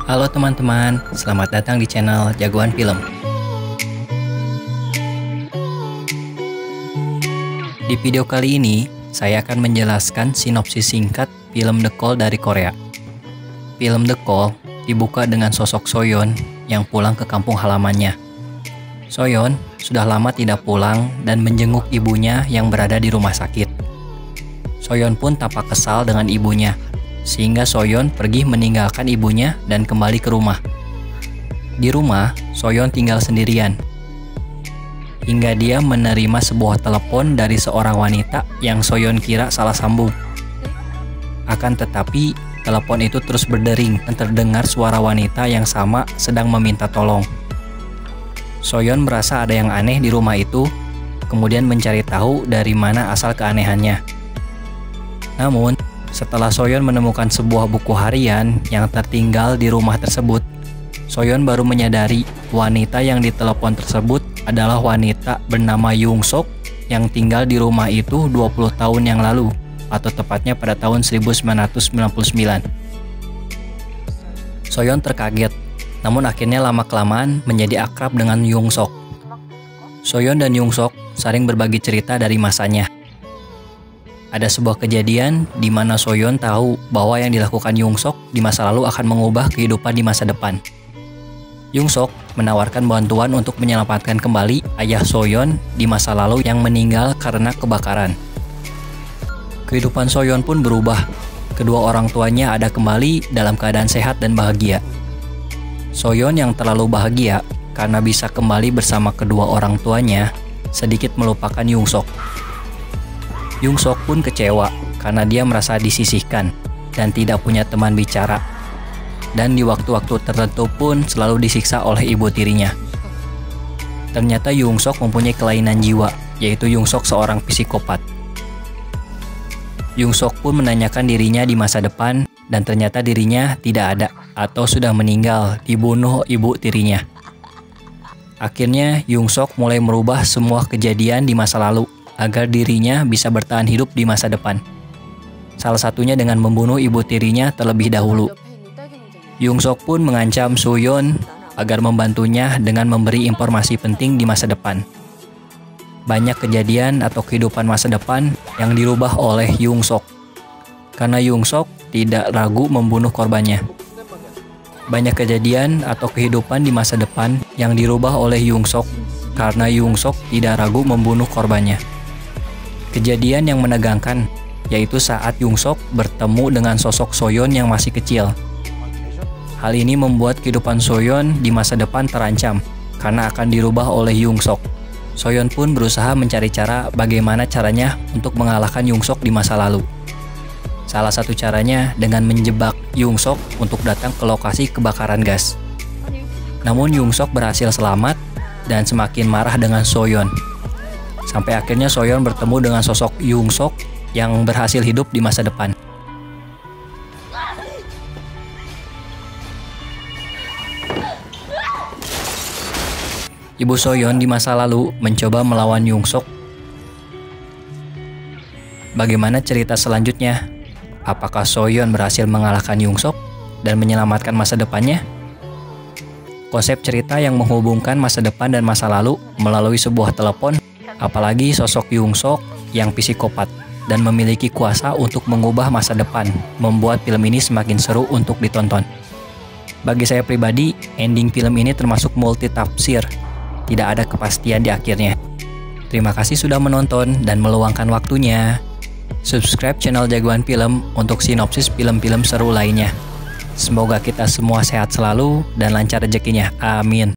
Halo teman-teman, selamat datang di channel Jagoan Film. Di video kali ini, saya akan menjelaskan sinopsis singkat film The Call dari Korea. Film The Call dibuka dengan sosok Soyeon yang pulang ke kampung halamannya. Soyeon sudah lama tidak pulang dan menjenguk ibunya yang berada di rumah sakit. Soyeon pun tampak kesal dengan ibunya, sehingga Soyeon pergi meninggalkan ibunya dan kembali ke rumah. Di rumah, Soyeon tinggal sendirian, hingga dia menerima sebuah telepon dari seorang wanita yang Soyeon kira salah sambung. Akan tetapi, telepon itu terus berdering dan terdengar suara wanita yang sama sedang meminta tolong. Soyeon merasa ada yang aneh di rumah itu, kemudian mencari tahu dari mana asal keanehannya. Namun, setelah Soyeon menemukan sebuah buku harian yang tertinggal di rumah tersebut, Soyeon baru menyadari wanita yang ditelepon tersebut adalah wanita bernama Young Sok yang tinggal di rumah itu 20 tahun yang lalu, atau tepatnya pada tahun 1999. Soyeon terkaget, namun akhirnya lama-kelamaan menjadi akrab dengan Young Sok. Soyeon dan Young Sok saling berbagi cerita dari masanya. Ada sebuah kejadian di mana Soyeon tahu bahwa yang dilakukan Young Sok di masa lalu akan mengubah kehidupan di masa depan. Young Sok menawarkan bantuan untuk menyelamatkan kembali ayah Soyeon di masa lalu yang meninggal karena kebakaran. Kehidupan Soyeon pun berubah. Kedua orang tuanya ada kembali dalam keadaan sehat dan bahagia. Soyeon yang terlalu bahagia karena bisa kembali bersama kedua orang tuanya sedikit melupakan Young Sok. Young Sok pun kecewa karena dia merasa disisihkan dan tidak punya teman bicara. Dan di waktu-waktu tertentu pun selalu disiksa oleh ibu tirinya. Ternyata Young Sok mempunyai kelainan jiwa, yaitu Young Sok seorang psikopat. Young Sok pun menanyakan dirinya di masa depan dan ternyata dirinya tidak ada atau sudah meninggal dibunuh ibu tirinya. Akhirnya Young Sok mulai merubah semua kejadian di masa lalu agar dirinya bisa bertahan hidup di masa depan. Salah satunya dengan membunuh ibu tirinya terlebih dahulu. Young Sok pun mengancam Soyeon agar membantunya dengan memberi informasi penting di masa depan. Banyak kejadian atau kehidupan masa depan yang dirubah oleh Young Sok, karena Young Sok tidak ragu membunuh korbannya. Banyak kejadian atau kehidupan di masa depan yang dirubah oleh Young Sok, karena Young Sok tidak ragu membunuh korbannya. Kejadian yang menegangkan, yaitu saat Young Sok bertemu dengan sosok Soyeon yang masih kecil. Hal ini membuat kehidupan Soyeon di masa depan terancam, karena akan dirubah oleh Young Sok. Soyeon pun berusaha mencari cara bagaimana caranya untuk mengalahkan Young Sok di masa lalu. Salah satu caranya dengan menjebak Young Sok untuk datang ke lokasi kebakaran gas. Namun Young Sok berhasil selamat dan semakin marah dengan Soyeon. Sampai akhirnya Soyeon bertemu dengan sosok Young Sok yang berhasil hidup di masa depan. Ibu Soyeon di masa lalu mencoba melawan Young Sok. Bagaimana cerita selanjutnya? Apakah Soyeon berhasil mengalahkan Young Sok dan menyelamatkan masa depannya? Konsep cerita yang menghubungkan masa depan dan masa lalu melalui sebuah telepon, apalagi sosok Young Sok yang psikopat dan memiliki kuasa untuk mengubah masa depan, membuat film ini semakin seru untuk ditonton. Bagi saya pribadi, ending film ini termasuk multitafsir, tidak ada kepastian di akhirnya. Terima kasih sudah menonton dan meluangkan waktunya. Subscribe channel Jagoan Film untuk sinopsis film-film seru lainnya. Semoga kita semua sehat selalu dan lancar rezekinya. Amin.